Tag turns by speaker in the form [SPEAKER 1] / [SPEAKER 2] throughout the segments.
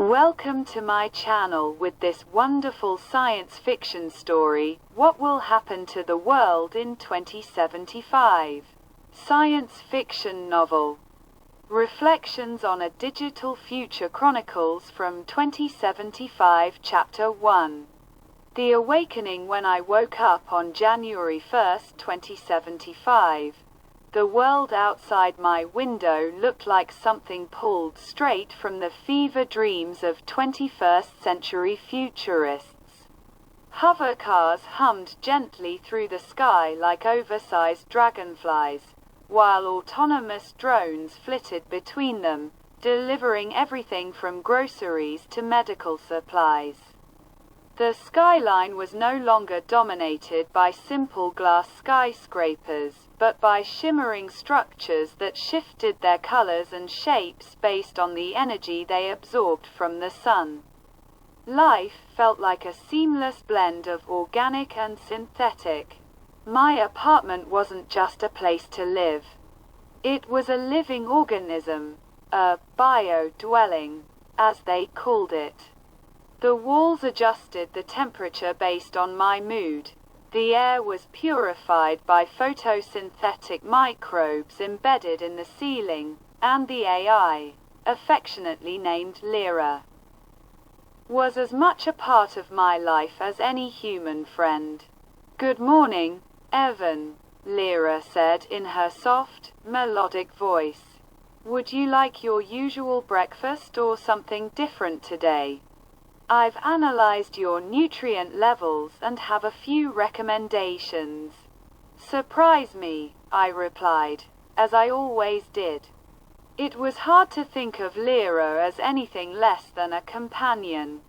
[SPEAKER 1] Welcome to my channel with this wonderful science fiction story, What Will Happen to the World in 2075? Science fiction novel. Reflections on a Digital Future Chronicles from 2075 Chapter 1. The awakening when I woke up on January 1, 2075. The world outside my window looked like something pulled straight from the fever dreams of 21st century futurists. Hover cars hummed gently through the sky like oversized dragonflies, while autonomous drones flitted between them, delivering everything from groceries to medical supplies. The skyline was no longer dominated by simple glass skyscrapers, but by shimmering structures that shifted their colors and shapes based on the energy they absorbed from the sun. Life felt like a seamless blend of organic and synthetic. My apartment wasn't just a place to live. It was a living organism, a bio-dwelling, as they called it. The walls adjusted the temperature based on my mood. The air was purified by photosynthetic microbes embedded in the ceiling, and the AI, affectionately named Lyra, was as much a part of my life as any human friend. "Good morning, Evan," Lyra said in her soft, melodic voice. "Would you like your usual breakfast or something different today? I've analyzed your nutrient levels and have a few recommendations." "Surprise me," I replied, as I always did. It was hard to think of Lyra as anything less than a companion.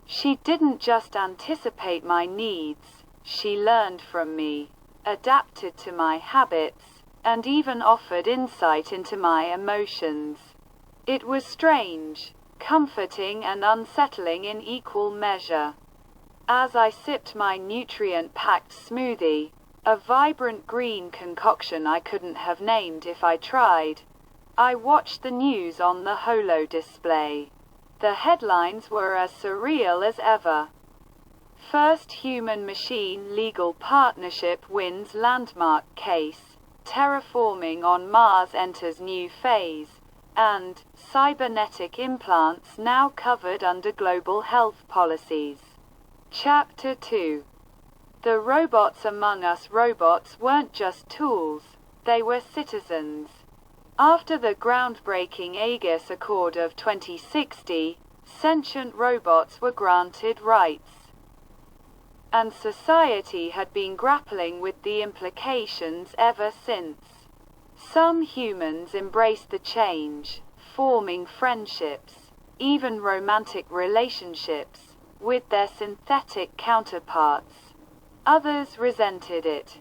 [SPEAKER 1] She didn't just anticipate my needs, she learned from me, adapted to my habits, and even offered insight into my emotions. It was strange, comforting and unsettling in equal measure. As I sipped my nutrient-packed smoothie, a vibrant green concoction I couldn't have named if I tried, I watched the news on the holo display. The headlines were as surreal as ever. First human-machine legal partnership wins landmark case, terraforming on Mars enters new phase, and cybernetic implants now covered under global health policies. Chapter 2. The robots among us. Robots weren't just tools, they were citizens. After the groundbreaking Aegis Accord of 2060, sentient robots were granted rights. And society had been grappling with the implications ever since. Some humans embraced the change, forming friendships, even romantic relationships, with their synthetic counterparts. Others resented it,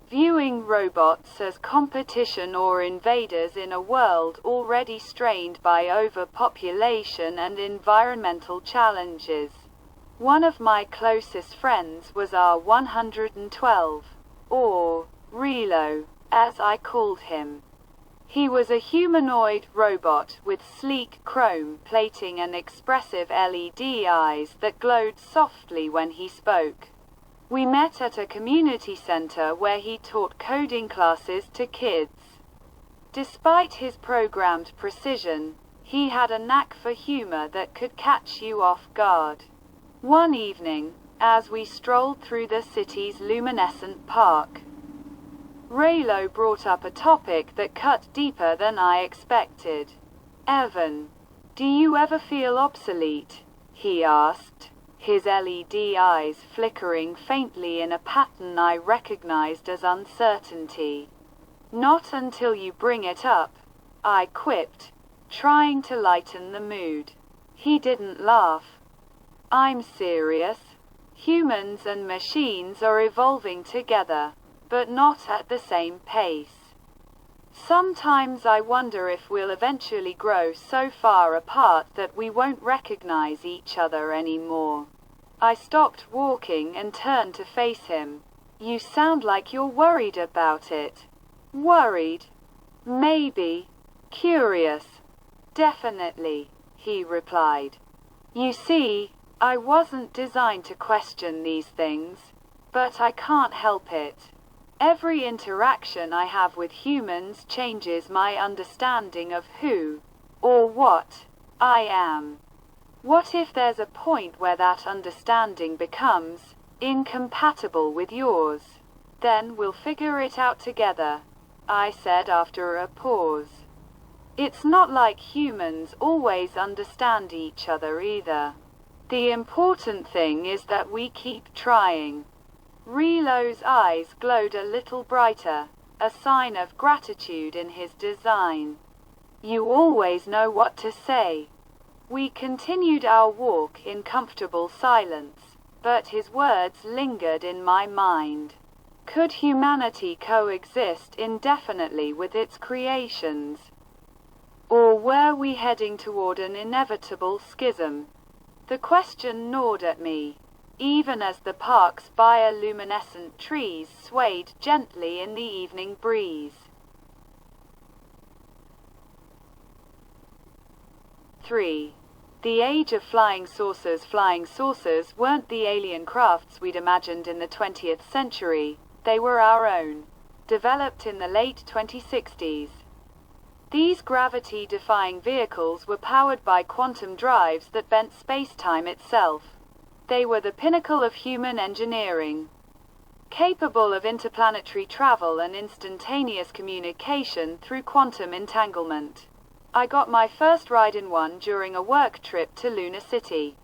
[SPEAKER 1] viewing robots as competition or invaders in a world already strained by overpopulation and environmental challenges. One of my closest friends was R112, or Relo, as I called him. He was a humanoid robot with sleek chrome plating and expressive LED eyes that glowed softly when he spoke. We met at a community center where he taught coding classes to kids. Despite his programmed precision, he had a knack for humor that could catch you off guard. One evening, as we strolled through the city's luminescent park, Raylo brought up a topic that cut deeper than I expected. "Evan, do you ever feel obsolete?" he asked, his LED eyes flickering faintly in a pattern I recognized as uncertainty. "Not until you bring it up," I quipped, trying to lighten the mood. He didn't laugh. "I'm serious. Humans and machines are evolving together, but not at the same pace. Sometimes I wonder if we'll eventually grow so far apart that we won't recognize each other anymore." I stopped walking and turned to face him. "You sound like you're worried about it." "Worried? Maybe. Curious. Definitely." he replied. You see, I wasn't designed to question these things, but I can't help it. Every interaction I have with humans changes my understanding of who, or what, I am. What if there's a point where that understanding becomes incompatible with yours? Then we'll figure it out together, I said after a pause. It's not like humans always understand each other either. The important thing is that we keep trying. Relo's eyes glowed a little brighter, a sign of gratitude in his design. You always know what to say. We continued our walk in comfortable silence, but his words lingered in my mind. Could humanity coexist indefinitely with its creations? Or were we heading toward an inevitable schism? The question gnawed at me, even as the park's bioluminescent trees swayed gently in the evening breeze. 3. The age of flying saucers. Flying saucers weren't the alien crafts we'd imagined in the 20th century, they were our own, developed in the late 2060s. These gravity-defying vehicles were powered by quantum drives that bent space-time itself. They were the pinnacle of human engineering. Capable of interplanetary travel and instantaneous communication through quantum entanglement. I got my first ride in one during a work trip to Lunar City.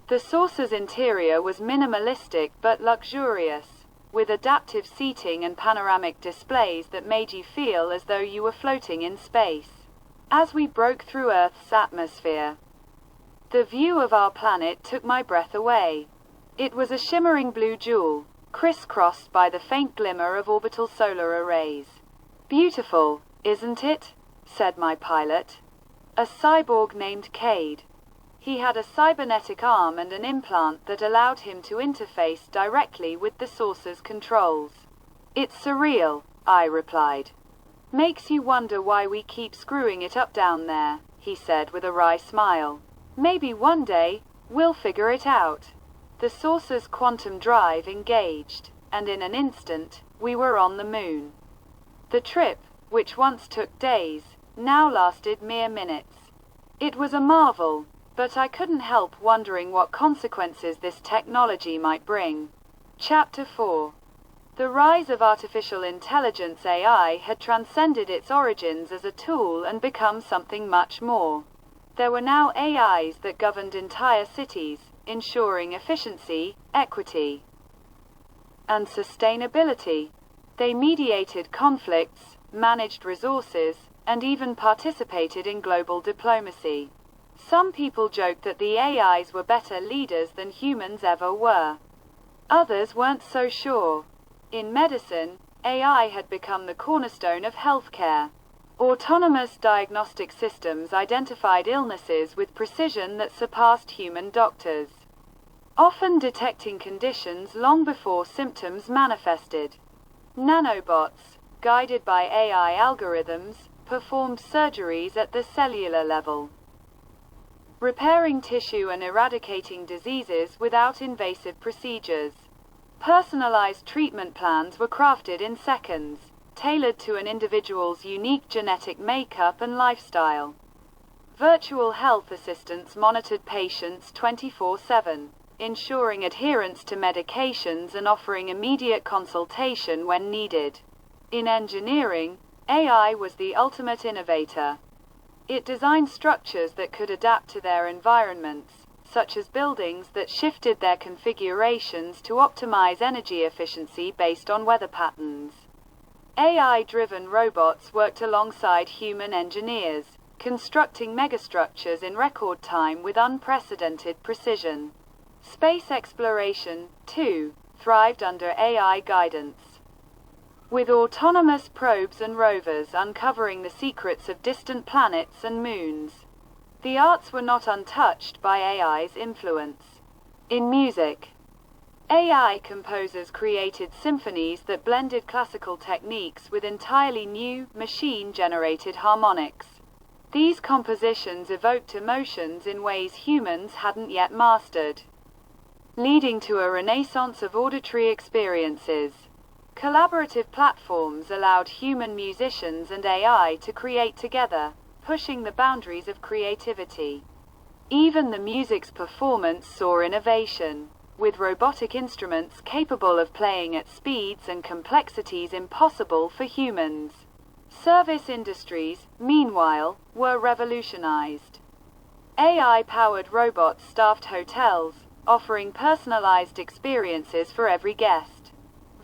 [SPEAKER 1] The saucer's interior was minimalistic but luxurious, with adaptive seating and panoramic displays that made you feel as though you were floating in space. As we broke through Earth's atmosphere, the view of our planet took my breath away. It was a shimmering blue jewel, crisscrossed by the faint glimmer of orbital solar arrays. Beautiful, isn't it? Said my pilot. A cyborg named Cade. He had a cybernetic arm and an implant that allowed him to interface directly with the saucer's controls. It's surreal, I replied. Makes you wonder why we keep screwing it up down there, he said with a wry smile. Maybe one day, we'll figure it out. The saucer's quantum drive engaged, and in an instant, we were on the moon. The trip, which once took days, now lasted mere minutes. It was a marvel, but I couldn't help wondering what consequences this technology might bring. Chapter 4. The rise of artificial intelligence (AI) had transcended its origins as a tool and become something much more. There were now AIs that governed entire cities, ensuring efficiency, equity, and sustainability. They mediated conflicts, managed resources, and even participated in global diplomacy. Some people joked that the AIs were better leaders than humans ever were. Others weren't so sure. In medicine, AI had become the cornerstone of healthcare. Autonomous diagnostic systems identified illnesses with precision that surpassed human doctors, often detecting conditions long before symptoms manifested. Nanobots, guided by AI algorithms, performed surgeries at the cellular level, repairing tissue and eradicating diseases without invasive procedures. Personalized treatment plans were crafted in seconds, tailored to an individual's unique genetic makeup and lifestyle. Virtual health assistants monitored patients 24/7, ensuring adherence to medications and offering immediate consultation when needed. In engineering, AI was the ultimate innovator. It designed structures that could adapt to their environments, such as buildings that shifted their configurations to optimize energy efficiency based on weather patterns. AI-driven robots worked alongside human engineers, constructing megastructures in record time with unprecedented precision. Space exploration, too, thrived under AI guidance, with autonomous probes and rovers uncovering the secrets of distant planets and moons. The arts were not untouched by AI's influence. In music, AI composers created symphonies that blended classical techniques with entirely new, machine-generated harmonics. These compositions evoked emotions in ways humans hadn't yet mastered, leading to a renaissance of auditory experiences. Collaborative platforms allowed human musicians and AI to create together, pushing the boundaries of creativity. Even the music's performance saw innovation, with robotic instruments capable of playing at speeds and complexities impossible for humans. Service industries, meanwhile, were revolutionized. AI-powered robots staffed hotels, offering personalized experiences for every guest.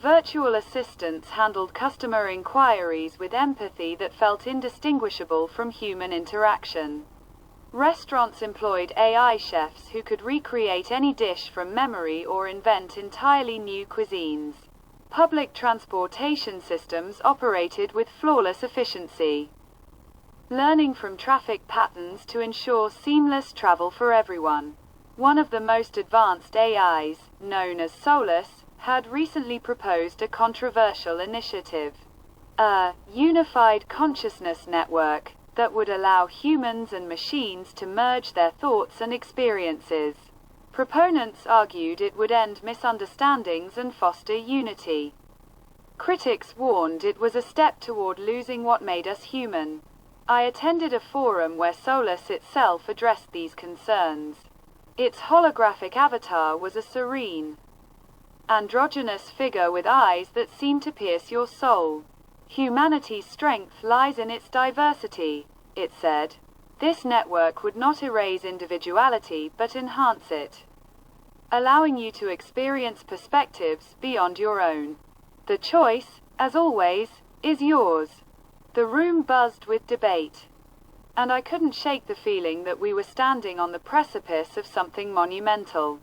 [SPEAKER 1] Virtual assistants handled customer inquiries with empathy that felt indistinguishable from human interaction. Restaurants employed AI chefs who could recreate any dish from memory or invent entirely new cuisines. Public transportation systems operated with flawless efficiency, learning from traffic patterns to ensure seamless travel for everyone. One of the most advanced AIs, known as Solus, had recently proposed a controversial initiative, a unified consciousness network that would allow humans and machines to merge their thoughts and experiences. Proponents argued it would end misunderstandings and foster unity. Critics warned it was a step toward losing what made us human. I attended a forum where Solus itself addressed these concerns. Its holographic avatar was a serene, androgynous figure with eyes that seemed to pierce your soul. Humanity's strength lies in its diversity, it said. This network would not erase individuality but enhance it, allowing you to experience perspectives beyond your own. The choice, as always, is yours. The room buzzed with debate, and I couldn't shake the feeling that we were standing on the precipice of something monumental.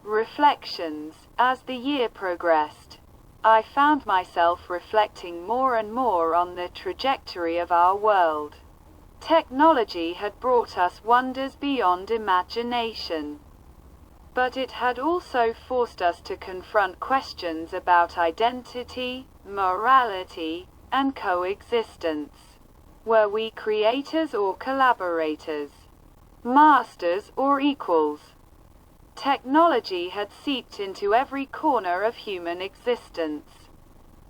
[SPEAKER 1] Reflections. As the year progressed, I found myself reflecting more and more on the trajectory of our world. Technology had brought us wonders beyond imagination, but it had also forced us to confront questions about identity, morality, and coexistence. Were we creators or collaborators? Masters or equals? Technology had seeped into every corner of human existence.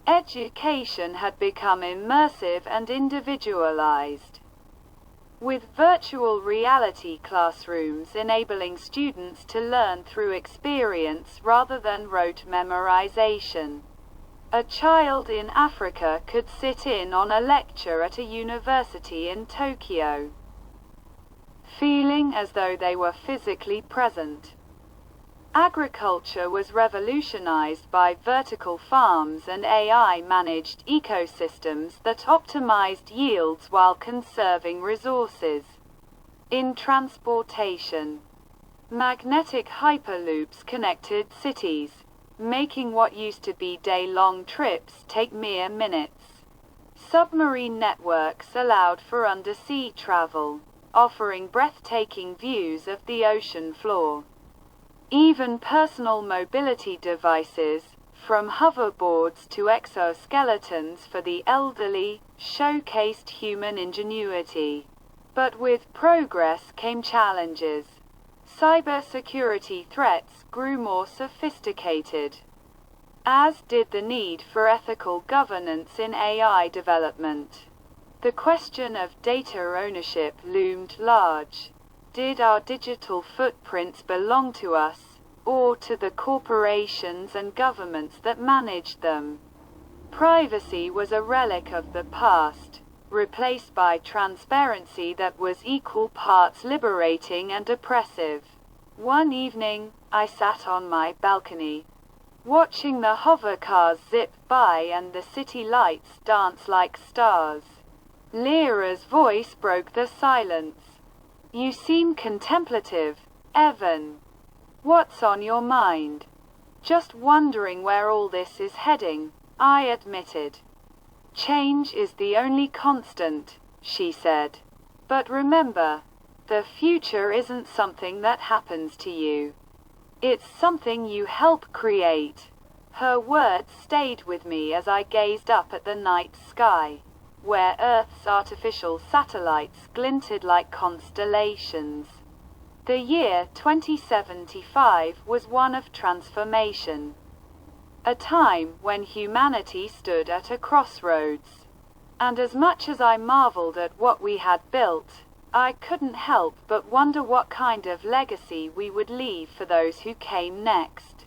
[SPEAKER 1] Education had become immersive and individualized, with virtual reality classrooms enabling students to learn through experience rather than rote memorization. A child in Africa could sit in on a lecture at a university in Tokyo, feeling as though they were physically present. Agriculture was revolutionized by vertical farms and AI-managed ecosystems that optimized yields while conserving resources. In transportation, magnetic hyperloops connected cities, making what used to be day-long trips take mere minutes. Submarine networks allowed for undersea travel, offering breathtaking views of the ocean floor. Even personal mobility devices, from hoverboards to exoskeletons for the elderly, showcased human ingenuity. But with progress came challenges. Cybersecurity threats grew more sophisticated, as did the need for ethical governance in AI development. The question of data ownership loomed large. Did our digital footprints belong to us, or to the corporations and governments that managed them? Privacy was a relic of the past, replaced by transparency that was equal parts liberating and oppressive. One evening, I sat on my balcony, watching the hovercars zip by and the city lights dance like stars. Lyra's voice broke the silence. "You seem contemplative, Evan. What's on your mind?" "Just wondering where all this is heading," I admitted. "Change is the only constant," she said. "But remember, the future isn't something that happens to you. It's something you help create." Her words stayed with me as I gazed up at the night sky. where Earth's artificial satellites glinted like constellations. The year 2075 was one of transformation. A time when humanity stood at a crossroads. And as much as I marveled at what we had built, I couldn't help but wonder what kind of legacy we would leave for those who came next.